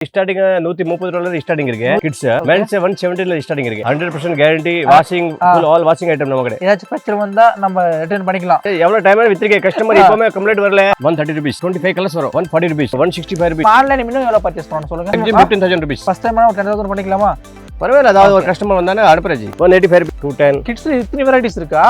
Starting $130 starting kids men's 170 starting 100% guarantee washing full all washing item நமக்கு ஏதாச்சும் பிரச்சனை வந்தா நம்ம ரிட்டர்ன் பண்ணிக்கலாம். எவ்வளவு டைம் வித்திருக்கே கஸ்டமர் இப்போமே கம்ப்ளைண்ட் வரல. 130 rupees 25 கலர்ஸ் வரும். 140 rupees 165 rupees ஆன்லைன் மினிமம் எவ்வளவு பர்ச்சேஸ் பண்ணனும் சொல்லுங்க. 15000 rupees ஃபர்ஸ்ட் டைம் 10000 பண்ணிக்கலாமா? பரவாயில்லை. அதாவது ஒரு கஸ்டமர் வந்தானே அனுப்புறேன். 185 rupees 210 கிட்ஸ்ல இத்தனை வெரைட்டிஸ் இருக்கா?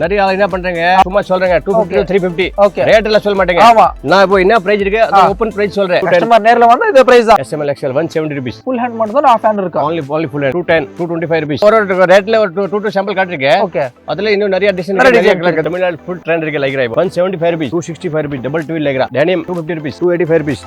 நிறைய ஆளு என்ன பண்றாங்க சும்மா சொல்றாங்க 250 350 ஓகே ரேட் எல்லாம் சொல்ல மாட்டேங்க. ஆமா நான் இப்போ என்ன பிரைஸ் இருக்கு அது ஓபன் பிரைஸ் சொல்றேன். கஸ்டமர் நேர்ல வந்தா இதே பிரைஸ் தான். SML XL 170 rupees full hand மட்டும் தான் ஆஃப் ஹேண்ட் இருக்கு. only full hand 210 225 rupees ஒரு ரேட்ல ஒரு 2 சாம்பிள் காட்டிருக்கேன். ஓகே அதுல இன்னும் நிறைய டிசைன் இருக்கு. தமிழ்நாடு ஃபுல் ட்ரெண்ட் இருக்கு. Lycra 175 rupees 265 rupees double twin Lycra denim 250 rupees 285 rupees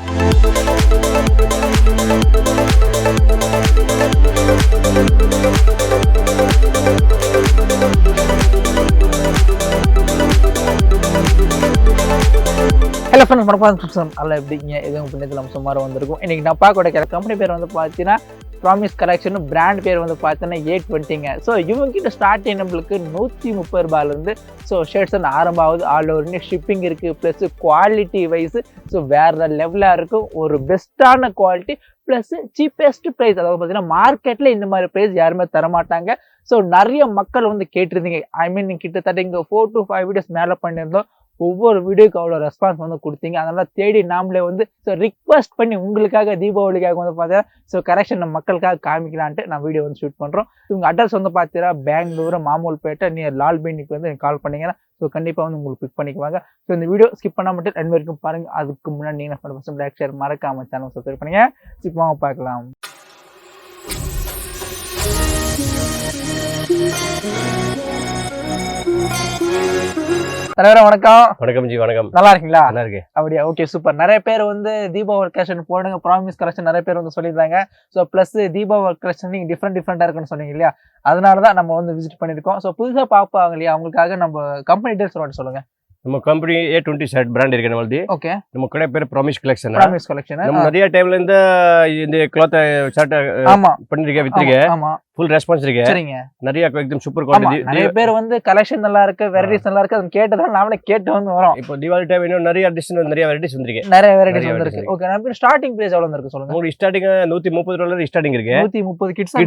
hello friends, மறக்காம அல்ல எப்படிங்க எதுவும் புண்ணியத்தில் அம்சம் மாதிரி வந்திருக்கும். இன்னைக்கு நான் பார்க்க கம்பெனி பேர் வந்து பார்த்தீங்கன்னா ப்ராமிஸ் கலெக்ஷன், பிராண்ட் பேர் வந்து பார்த்தீங்கன்னா A20ங்க. ஸோ இவங்ககிட்ட ஸ்டார்டிங் நம்மளுக்கு 130 ரூபாயிலிருந்து ஸோ ஷர்ட்ஸ் ஆரம்பம் ஆகுது. ஆல் ஓவர் இந்தியா ஷிப்பிங் இருக்குது. ப்ளஸ் குவாலிட்டி வைஸ் ஸோ வேறு லெவலாக இருக்கும். ஒரு பெஸ்ட்டான குவாலிட்டி ப்ளஸ் சீப்பஸ்ட் ப்ரைஸ். அதாவது பார்த்தீங்கன்னா மார்க்கெட்டில் இந்த மாதிரி ப்ரைஸ் யாருமே தரமாட்டாங்க. ஸோ நிறைய மக்கள் வந்து கேட்டிருந்தீங்க. ஐ மீன் கிட்டத்தட்ட இங்கே 4 to 5 வீடியோஸ் மேலே பண்ணியிருந்தோம். ஒவ்வொரு வீடியோக்கு அவ்வளோ ரெஸ்பான்ஸ் வந்து கொடுத்தீங்க. அதனால தேடி நாமளே வந்து ஸோ ரிக்வெஸ்ட் பண்ணி உங்களுக்காக தீபாவளிக்காக வந்து பார்த்தீங்கன்னா ஸோ கரெக்ஷன் நம்ம மக்களுக்காக காமிக்கலான்ட்டு நான் வீடியோ வந்து ஷூட் பண்ணுறோம். உங்கள் அட்ரஸ் வந்து பார்த்தீங்கன்னா பெங்களூரு மாமூல்பேட்டை நியர் லால்பேனிக்கு வந்து கால் பண்ணிங்கன்னா ஸோ கண்டிப்பாக வந்து உங்களுக்கு பிக் பண்ணிக்குவாங்க. ஸோ இந்த வீடியோ ஸ்கிப் பண்ணால் மட்டும் 2 வரைக்கும் பாருங்கள். அதுக்கு முன்னாடி நீங்கள் ஃபர்ஸ்ட் லைக் ஷேர் மறக்காம சேனல் சப்ஸ்கிரைப் பண்ணுங்க. இப்போ வாங்க பார்க்கலாம். தலைவரா வணக்கம். வணக்கம் ஜி. வணக்கம். நல்லா இருக்கீங்களா? நல்லா இருக்கேன். அப்படியா? Okay super. நிறைய பேர் வந்து தீபாவளி கலெக்ஷன் போடுங்க, ப்ராமிஸ் கலெக்ஷன் நிறைய பேர் வந்து சொல்லியிருந்தாங்க. ஸோ ப்ளஸ் தீபாவளி கலெக்ஷன் நீங்கள் டிஃப்ரெண்டாக இருக்குன்னு சொன்னீங்க இல்லையா? அதனால தான் நம்ம வந்து விசிட் பண்ணியிருக்கோம். ஸோ புதுசாக பார்ப்பாங்க இல்லையா, அவங்களுக்காக நம்ம கம்பெனி டீடைல்ஸ் சொல்லுங்க. நம்ம கம்பெனி A20 ஷர்ட் பிராண்ட் இருக்கு நம்மளது. ஓகே. நம்ம கடை பேர் ப்ராமிஸ் கலெக்ஷன். ப்ராமிஸ் கலெக்ஷன் நம்ம நிறைய டைம்ல இந்த கிளாத் ஷர்ட் பண்ணிருக்கேன் வித்திருக்கேன். ஆமா ஃபுல் ரெஸ்பான்ஸ் இருக்கு. சரிங்க. நிறைய एकदम சூப்பர் குவாலிட்டி. நிறைய பேர் வந்து கலெக்ஷன் நல்லா இருக்கு, வெரைட்டிஸ் நல்லா இருக்கு, அது கேட்டதான் நாமளே கேட்டு வந்து வரோம். இப்போ தீபாவளி டைம் இன்னும் நிறைய டிசைன் நிறைய வெரைட்டிஸ் வந்திருக்கு. நிறைய வெரைட்டிஸ் வந்திருக்கு. ஓகே, நம்ம ஸ்டார்டிங் பிரைஸ் எவ்வளவு இருக்கு சொல்லுங்க. உங்களுக்கு ஸ்டார்டிங் $130 ஸ்டார்டிங் இருக்கு. 130 கிட்ஸ்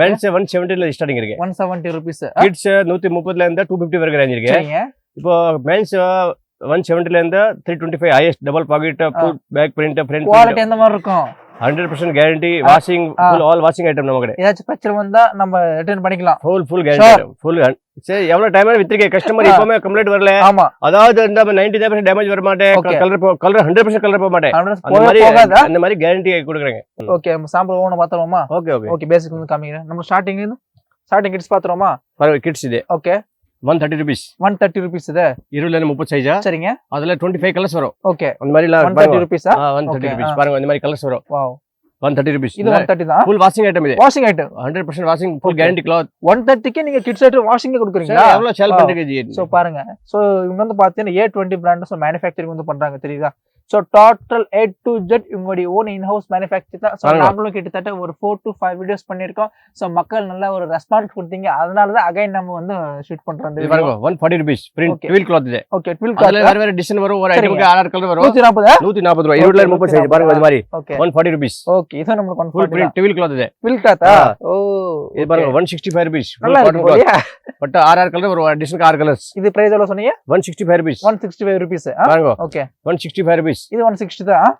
மென்ஸ் 170 ஸ்டார்டிங் இருக்கு. 170 ரூபீஸ். கிட்ஸ் 130 இருந்து 250 வரைக்கும் ரேஞ்ச் இருக்கு. சரிங்க. இப்போ மென்ஸ் 170 இருந்து 325 highest double pocket full back print front quality எந்த மாதிரி இருக்கும்? 100% guarantee washing full all washing item நமக்கு. ஏதாச்சும் பிரச்சனை வந்தா நம்ம ரிட்டர்ன் பண்ணிக்கலாம். full guarantee full. சரி, எவ்வளவு டைம் வித்திருக்கே கஸ்டமர் இப்போமே கம்ப்ளைண்ட் வரல. ஆமா, அதாவது இந்த 90% டேமேஜ் வர மாட்டே, கலர் 100% கலர் போக மாட்டே. அந்த மாதிரி கேரண்டி கொடுக்குறேங்க. ஓகே, நம்ம சாம்பிள் ஒவ்வொன்று பார்த்துருவோமா? ஓகே பேசிக் வந்து காமிக்கிறேன். நம்ம ஸ்டார்டிங் கிட்ஸ் பார்த்துருவோமா? கிட்ஸ் இது ஓகே 130 rupees 130 rupees இது 20 30 சைஸா. சரிங்க. அதுல 25 கலர்ஸ் வரும். ஓகே, அந்த மாதிரி 130 rupees 130 rupees பாருங்க. இந்த மாதிரி கலர்ஸ் வரும். Wow 130 rupees. இது 130 தான். full washing item இது. washing item 100% washing full guarantee cloth. 130 க்கு நீங்க கிட்ஸ் ஐட்டம் வாஷிங் கொடுக்குறீங்களா? எவ்வளவு சேல் பண்றீங்க ஜி? சோ பாருங்க. சோ இவங்க வந்து பாத்தீங்கன்னா A20 பிராண்ட் சோ manufacturing வந்து பண்றாங்க தெரியுதா? So total A to Z இவங்களுடைய ஓன் இன்ஹவுஸ் மேனுஃபேக்சர் தான். சோ நாங்களும் கிட்டத்தட்ட ஒரு 4 to 5 வீடியோஸ் பண்ணிருக்கோம். சோ மக்கள் நல்ல ஒரு ரெஸ்பான்ஸ் கொடுத்தீங்க. அதனால தான் அகைன் நம்ம வந்து ஷூட் பண்றோம். இது பாருங்க 140 rupees print twill cloth இது. Okay, twill cloth. அதுல வேற டிசைன் வரும். ஒரு ஐட்டம்க்கு 6 கலர் வரும். 140 ரூபாய் 20 30 சைஸ் பாருங்க. இது மாதிரி 140 rupees. ஓகே, இது நமக்கு 140 print twill cloth இது. twill cloth ஓ இது பாருங்க 165 rupees. நல்லா இருக்கு. பட் 6 கலர் ஒரு டிசைனுக்கு 6 கலர்ஸ். இது பிரைஸ் எவ்வளவு சொன்னீங்க? 165 rupees. 165 rupees. பாருங்க. Okay 165 rupees. இது 160 தான்.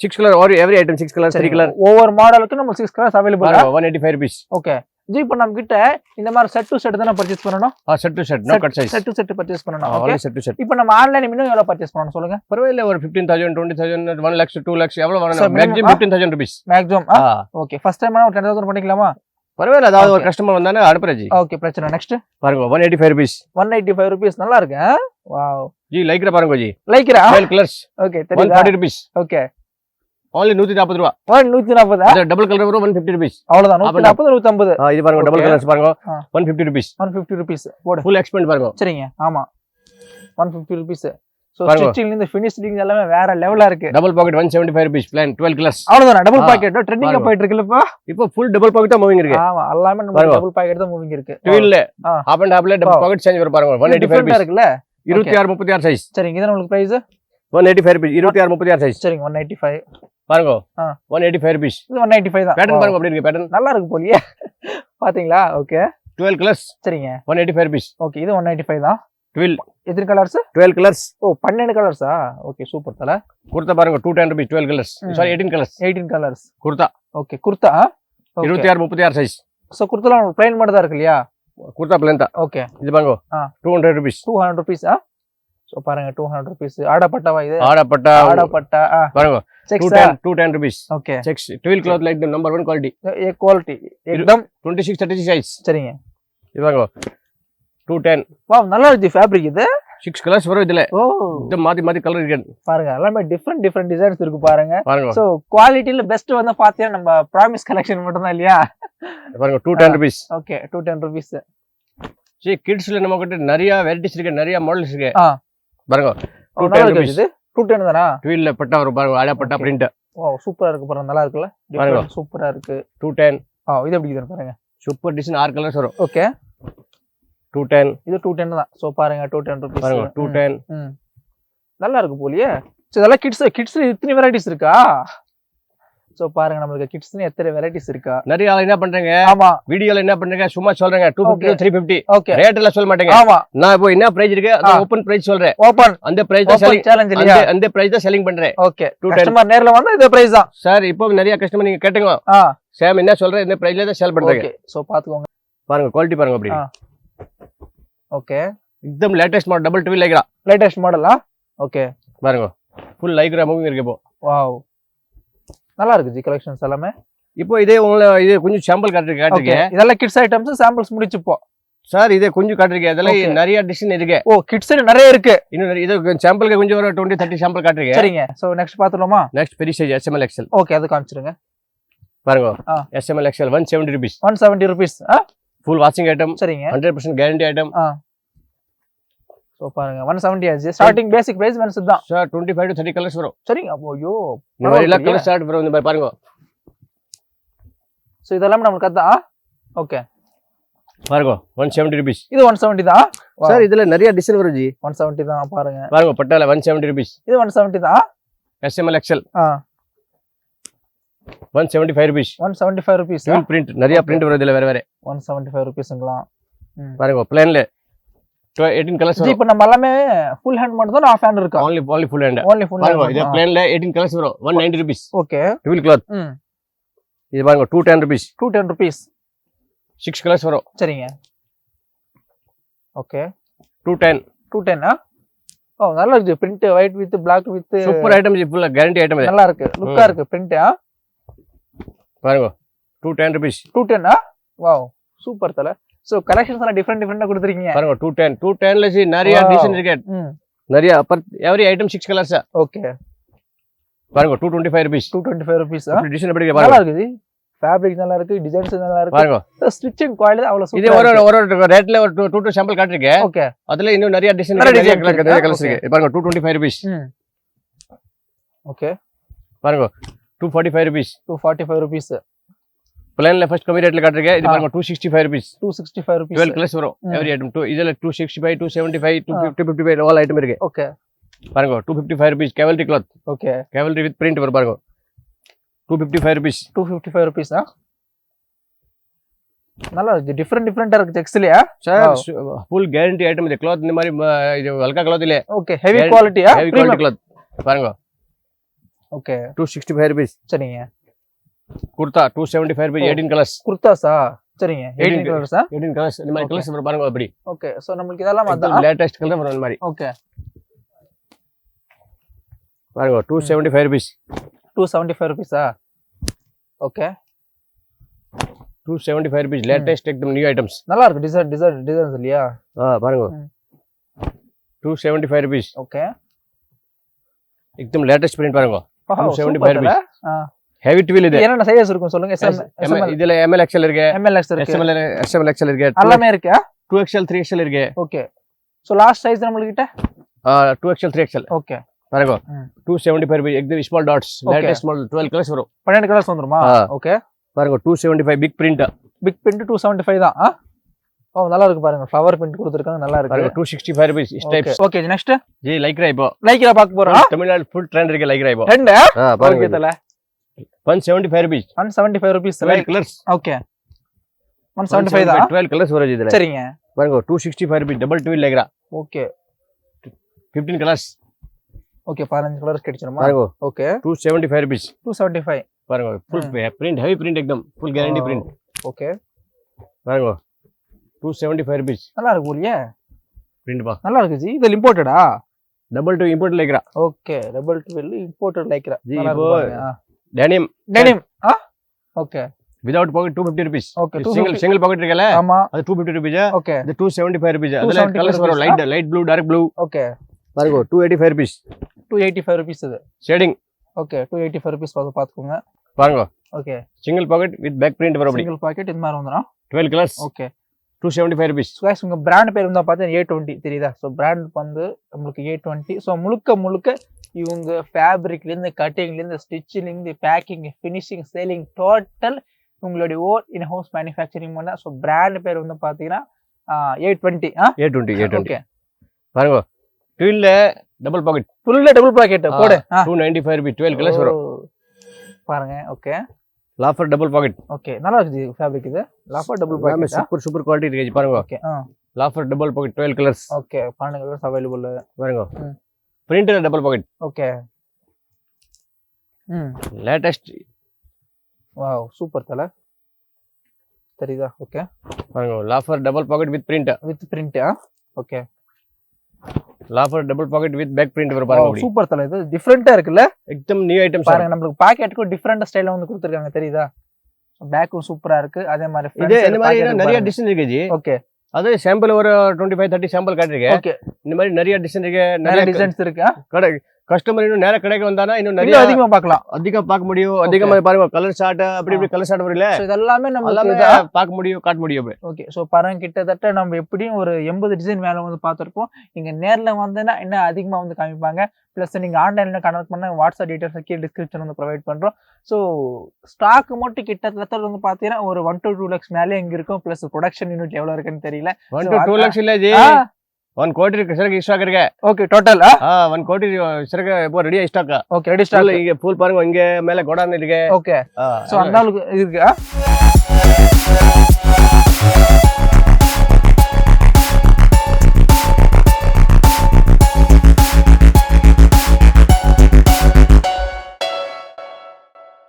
6 color or every item 6 color 3 color. ஒவ்வொரு மாடலுக்கு நம்ம 6 colours available. 185 rupees. Okay ji, இப்போ நம்ம கிட்ட இந்த மாதிரி செட் டு செட் தான பர்ச்சேஸ் பண்ணனும். Set to set no cut size. Set to set purchase பண்ணனும். Okay, set to set. இப்போ நம்ம ஆன்லைன் மினிமம் எவ்வளவு பர்ச்சேஸ் பண்ணனும் சொல்லுங்க. பரவாயில்லை, ஒரு 15000 20000 1 lakh 2 lakhs எவ்வளவு வரணும்? Maximum 15000 rupees maximum. Okay, first time ஒரு 10000 பண்ணிக்கலாமா? பரவாயில்லை, அதாவது ஒரு கஸ்டமர் வந்தானே அனுப்புறேன் ஜி. ஓகே, பிரச்சனை. நெக்ஸ்ட் பாருங்க 185 rupees. 185 rupees நல்லா இருக்கு. வாவ் ஜி, லைக்ரா பாருங்க G. Lycra 12 colors. Okay, 140 rupees. Okay, only 140 ரூபாய். 140. அது டபுள் கலர் வரும் 150 rupees. அவ்வளவுதான். 140 150. இது பாருங்க டபுள் கலர்ஸ் பாருங்க 150 rupees. 150 rupees போடு. full expand பாருங்க. சரிங்க. ஆமா 150 rupees. சோ ஸ்டிச்சிங் இந்த ஃபினிஷிங் எல்லாமே வேற லெவலா இருக்கு. Double pocket 175 rupees plain 12 colors. அவ்வளவுதான். டபுள் பாக்கெட் ட்ரெண்டிங்கா போயிட்டு இருக்குல்ல இப்போ full டபுள் பாக்கெட் மூவிங் இருக்கு. ஆமா, எல்லாமே நம்ம டபுள் பாக்கெட் தான் மூவிங் இருக்கு. ட்வில்ல half and half double pocket change வர பாருங்க. 185 rupees இருக்குல. 26 36 சைஸ். சரிங்க. இது உங்களுக்கு பிரைஸ் 185 rupees 26 சைஸ் சரிங்க 185 பாருங்க ஆ 185 rupees இது 195 தான் பேட்டர்ன் பாருங்க அப்படி இருக்கு பேட்டர்ன் நல்லா இருக்கு போலியே பாத்தீங்களா ஓகே 12 கலர்ஸ் சரிங்க 185 rupees ஓகே இது 195 தான் 12 எத்தனை கலர்ஸ் 12 கலர்ஸ் ஓ 12 கலர்ஸா ஓகே சூப்பர் தல குர்தா பாருங்க 210 rupees 12 colours sorry 18 colours 18 colours kurta okay kurta 26 size so குர்தால ப்ளைன் மட்டும் தான் இருக்கு இல்லையா குர்தா பிளேன் தான் ஓகே இது பாருங்க 200 rupees 200 rupees சோ பாருங்க 200 rupees ஆடப்பட்டவா இது ஆடப்பட்டா பாருங்க sex 210 rupees okay sex 12 cloth like the number 1 quality ये क्वालिटी एकदम 26 36 size சரிங்க இது பாருங்க 210 வாவ் நல்லா இருக்கு ஃபேப்ரிக் இது 6 கலர்ஸ் வரும் இதுல ஓ இது மாத்தி கலர் இருக்கு பாருங்க எல்லாமே டிஃபரண்ட் டிசைன்ஸ் இருக்கு பாருங்க பாருங்க சோ குவாலிட்டில பெஸ்ட் வந்து பாத்தீங்கன்னா நம்ம ப்ராமிஸ் கலெக்ஷன் மட்டும் தான் இல்லையா பாருங்க 210 rupees ஓகே 210 rupees சரி கிட்ஸ்ல நம்ம கிட்ட நிறைய வெரைட்டிஸ் இருக்கு நிறைய மாடல்ஸ் இருக்கு பாருங்க நல்லா இருக்கு இது 210 தானா ட்வீல்ல பட்டா வரும் பாருங்க ஆடப்பட்டா பிரிண்ட் ஓ சூப்பரா இருக்கு பாருங்க நல்லா இருக்குல டிஃபரண்ட் சூப்பரா இருக்கு 210 இது எப்படி இருக்கு பாருங்க சூப்பர் டிசைன் 6 கலர்ஸ் வரும் ஓகே 210 இது 210 தான் சோ பாருங்க 210 rupees பாருங்க 210 நல்லா இருக்கு போலியே சோ இதெல்லாம் கிட்ஸ் இத்தனை வெரைட்டிஸ் இருக்கா சோ பாருங்க நமக்கு கிட்ஸ்னு எத்தனை வெரைட்டிஸ் இருக்கா நிறைய ஆளு என்ன பண்றீங்க ஆமா வீடியோல என்ன பண்றீங்க சும்மா சொல்றீங்க 250 350 ஓகே ரேட் எல்லாம் சொல்ல மாட்டீங்க ஆமா நான் இப்போ என்ன பிரைஸ் இருக்கு அது ஓபன் பிரைஸ் சொல்றேன் ஓபன் அந்த பிரைஸ் தான் செல்லிங் சேலஞ்ச் இல்லையா அந்த பிரைஸ் தான் செல்லிங் பண்றேன் ஓகே கஸ்டமர் நேர்ல வந்தா இதே பிரைஸ் தான் சார் இப்போ நிறைய கஸ்டமர் நீங்க கேட்டுங்க சேம் என்ன சொல்றேன் இந்த பிரைஸ்ல தான் சேல் பண்றீங்க ஓகே சோ பாத்துக்கோங்க பாருங்க குவாலிட்டி பாருங்க அப்படி ஓகே एकदम latest model double twill lycra latest மாடலா ஓகே பாருங்க ஃபுல் லைக்ரா மூவிங் இருக்கு இப்போ வாவ் நல்லா இருக்கு ஜி கலெக்ஷன்ஸ் எல்லாமே இப்போ இதே இது கொஞ்சம் சாம்பிள் காட்டுறீங்க இதெல்லாம் கிட்ஸ் ஐட்டம்ஸ் சாம்பிள்ஸ் முடிச்சுப்போ சார் இதே கொஞ்சம் காட்டுறீங்க அதெல்லாம் நிறைய டிசைன் இருக்கு ஓ கிட்ஸ் நிறைய இருக்கு இன்னும் இது சாம்பிளுக்கு கொஞ்சம் ஒரு 20 30 சாம்பிள் காட்டுறீங்க சரிங்க சோ நெக்ஸ்ட் பாத்துறோமா நெக்ஸ்ட் பெரிய சைஸ் SML XL ஓகே அது காமிச்சிருங்க பாருங்க SML XL 170 rupees 170 rupees full washing item சரிங்க 100% கேரண்டி ஐட்டம் சோ பாருங்க 170 ஆச்சு ஸ்டார்டிங் பேசிக் பிரைஸ் வந்து தான் சார் 25 to 30 கலர்ஸ் வரும் சரிங்க அப்போ ஐயோ இந்த மாதிரி எல்லாம் கலர் ஸ்டார்ட் வரும் இந்த மாதிரி பாருங்க சோ இதெல்லாம் நமக்கு அதான் ஓகே பாருங்க 170 rupees இது 170 தான் சார் இதுல நிறைய டிசைன் வரும் ஜி 170 தான் பாருங்க பாருங்க பட்டால 170 rupees இது 170 தான் SML XL 175 rupees 175 rupees full print நிறைய print வரும் இதுல வேற வேற 175 rupeesங்கலாம் பாருங்க பிளேன்ல 18 கலர்ஸ் வரும் இப்போ நம்ம எல்லாமே ஃபுல் ஹேண்ட் மட்டும் தான் ஆஃப் ஹேண்ட் இருக்கு only full hand only full hand பாருங்க இது பிளேன்ல 18 கலர்ஸ் வரும் 190 rupees ஓகே dual cloth இது பாருங்க 210 rupees 210 rupees 6 கலர்ஸ் வரும் சரிங்க ஓகே 210 ஓ நல்லா இருக்கு print white with black with super item G full guarantee item இது நல்லா இருக்கு லுக்கா இருக்கு பிரிண்ட் பாருங்க 210 rupees 210 வாவ் சூப்பர் தல சோ கலெக்ஷன்ஸ் எல்லாம் டிஃபரண்டா கொடுத்திருக்கீங்க பாருங்க 210 ல ஜி நிறைய டிசைன் இருக்கு நிறைய எவரி ஐட்டம் 6 கலர்ஸ் ஓகே பாருங்க 225 rupees 225 rupees டிசைன் எப்படி இருக்கு நல்லா இருக்கு ஃபேப்ரிக் நல்லா இருக்கு டிசைன்ஸ் நல்லா இருக்கு பாருங்க ஸ்டிச்சிங் குவாலிட்டி அவ்வளவு இது ஒரு ரேட்ல ஒரு 2 சாம்பிள் காட்டுறீங்க ஓகே அதுல இன்னும் நிறைய டிசைன் நிறைய கலர்ஸ் இருக்கு பாருங்க 225 rupees ஓகே பாருங்க 245 rupees 245 rupees பிளேன்ல ஃபர்ஸ்ட் கம்மி ரேட்ல காட்டுறீங்க இது பாருங்க 265 rupees 265 rupees 12 கலர்ஸ் வரும் எவரி ஐட்டம் இதுல 265 275 250 55 ஆல் ஐட்டம் இருக்கு ஓகே பாருங்க 255 rupees cavalry cloth okay cavalry with print வரும் பாருங்க 255 rupees 255 rupees நல்லா இருக்கு டிஃபரண்டா இருக்கு டெக்ஸ்டைலா சார் ஃபுல் கேரண்டி ஐட்டம் இது cloth இந்த மாதிரி இது ஹல்கா cloth இல்ல ஓகே ஹெவி குவாலிட்டியா ஹெவி குவாலிட்டி cloth பாருங்க ஓகே 265 rupees சரிங்க குர்தா 275 rupees 18 கலர்ஸ் குர்தாஸா சரிங்க 18 கலர்ஸா 18 கலர்ஸ் இந்த மாதிரி கலர்ஸ் வரும் பாருங்க அப்படி ஓகே சோ நமக்கு இதெல்லாம் அதான் லேட்டஸ்ட் கலர் வரும் இந்த மாதிரி ஓகே பாருங்க 275 rupees 275 rupees okay 275 rupees latest एकदम நியூ ஐட்டம்ஸ் நல்லா இருக்கு டிசைன்ஸ் இல்லையா பாருங்க 275 rupees ஓகே एकदम லேட்டஸ்ட் பிரிண்ட் பாருங்க 275 rupees ஹெவி ட்வில் இது என்னென்ன சைஸ் இருக்கும் சொல்லுங்க SML இதுல ML XL இருக்கு ML XL இருக்கு SML XL இருக்கு எல்லாமே இருக்கு 2XL 3XL இருக்கு ஓகே சோ லாஸ்ட் சைஸ் நம்மளுக்கு கிட்ட 2XL 3XL ஓகே பாருங்க 275 rupees एकदम small dots latest model 12 colours வரும் 12 கலர்ஸ் வந்துருமா ஓகே பாருங்க 275 பிக் பிரிண்ட் 275 தான் ஓ நல்லா இருக்கு பாருங்க ஃப்ளவர் பிரிண்ட் கொடுத்திருக்காங்க நல்லா இருக்கு பாருங்க 265 rupees stripes okay next G Lycra இப்போ லைக்ரா பார்க்க போறோம் தமிழ்நாடு ஃபுல் ட்ரெண்ட் இருக்கு லைக்ரா இப்போ ட்ரெண்ட் பாருங்க ஓகே தல 175 rupees 175 rupees 12 colors ஓகே 175 தான் 12 colors வரும் இதுல சரிங்க பாருங்க 265 rupees double twill Lycra okay 15 colors okay 15 colours கிடைச்சிருமா பாருங்க ஓகே 275 rupees 275 பாருங்க ஃபுல் print heavy print एकदम full guarantee print ஓகே பாருங்க 275 rupees நல்லா இருக்கு போலியே print பா நல்லா இருக்கு ஜி இது இம்போர்ட்டடா double to import Lycra okay double twill imported Lycra ji நல்லா இப்போ இருக்கு denim okay without pocket 250 rupees okay single pocket இருக்கல ஆமா அது 250 rupees ஓகே இது 275 rupees அதுல 275 கலர்ஸ் வரும் light blue dark blue okay பாருங்க 285 rupees 285 rupees இது ஷேடிங் ஓகே 285 rupees பாத்துக்கோங்க பாருங்க okay single pocket with back print வரும் அப்படி சிங்கிள் பாக்கெட் இந்த மாதிரி வந்துரும் 12 colors ஓகே 275 rupees गाइस உங்க பிராண்ட் பேர் வந்து பாத்தீங்கன்னா A20 தெரியுதா சோ பிராண்ட் வந்து உங்களுக்கு A20 சோ முழுக்க இவங்க ஃபேப்ரிக்ல இருந்து கட்டிங்ல இருந்து ஸ்டிச்சிங்ல இருந்து பேக்கிங் ஃபினிஷிங் சேலிங் டோட்டல் உங்களுடைய ஓன் இன் ஹவுஸ் மேனுஃபேக்சரிங் பண்ண சோ பிராண்ட் பேர் வந்து பாத்தீங்கன்னா A20 ஓகே பாருங்க ட்வில்ல டபுள் பாக்கெட் ஃபுல்ல டபுள் பாக்கெட் போடு 295 rupees 12 colors வரும் பாருங்க okay loafer double pocket okay நல்லா இருக்கு ஃபேப்ரிக் இது loafer double pocket super quality இருக்கு பாருங்க okay loafer double pocket 12 colors okay 12 colours available பாருங்க printer double pocket okay latest wow super தல தெரியுதா ஓகே பாருங்க loafer double pocket with print okay loafer double pocket with back print வரும் பாருங்க super தல இது டிஃபரண்டா இருக்குல்ல एकदम நியூ ஐட்டம்ஸ் பாருங்க நமக்கு பாக்கெட்டுக்கு டிஃபரண்ட் ஸ்டைல்ல வந்து கொடுத்திருக்காங்க தெரியுதா பேக்கும் சூப்பரா இருக்கு அதே மாதிரி இது இந்த மாதிரி நிறைய டிசைன் இருக்கு ஜி ஓகே அது சாம்பிள் ஒரு 25 30 சாம்பிள் காட்டிருக்கேன் ஓகே இந்த மாதிரி நிறைய டிசைன் இருக்கு நிறைய டிசைன்ஸ் இருக்கு கடை கஸ்டமர் இன்னும் நேரா கடைக்கு வந்தானா இன்னும் நிறைய அதிகமா பார்க்க முடியும் அதிகமா பாருங்க கலர் ஷார்ட் அப்படி கலர் ஷார்ட் வரல சோ இதெல்லாம் நம்ம பார்க்க முடியும் காட்ட முடியும் ஓகே சோ பாருங்க கிட்டத்தட்ட நம்ம எப்படியும் ஒரு 80 டிசைன் மேல வந்து பார்த்திருப்போம் நீங்க நேர்ல வந்தேன்னா இன்னும் அதிகமா வந்து காமிப்பாங்க பிளஸ் நீங்க ஆன்லைன்ல கனெக்ட் பண்ண வாட்ஸ்அப் டீடைல்ஸ் கீழ டிஸ்கிரிப்ஷன் வந்து ப்ரொவைட் பண்றோம் சோ ஸ்டாக் மட்டும் கிட்டத்தட்ட வந்து பாத்தீங்கன்னா ஒரு 1 to 2 lakhs மேலே இங்க இருக்கும் பிளஸ் ப்ரொடக்ஷன் யூனிட் எவ்வளவு இருக்குன்னு தெரியல 1 to 2 lakhs இல்ல ஜி 1 கோடி இருக்கு சரக்கு ஸ்டாக் இருக்கு ஓகே டோட்டல் 1 கோடி சரக்கு இப்போ ரெடியா ஸ்டாக் ஓகே ரெடி ஸ்டாக் இங்க ஃபுல் பாருங்க இங்க மேல கோடான் இருக்கு ஓகே சோ அந்த அளவுக்கு இருக்கு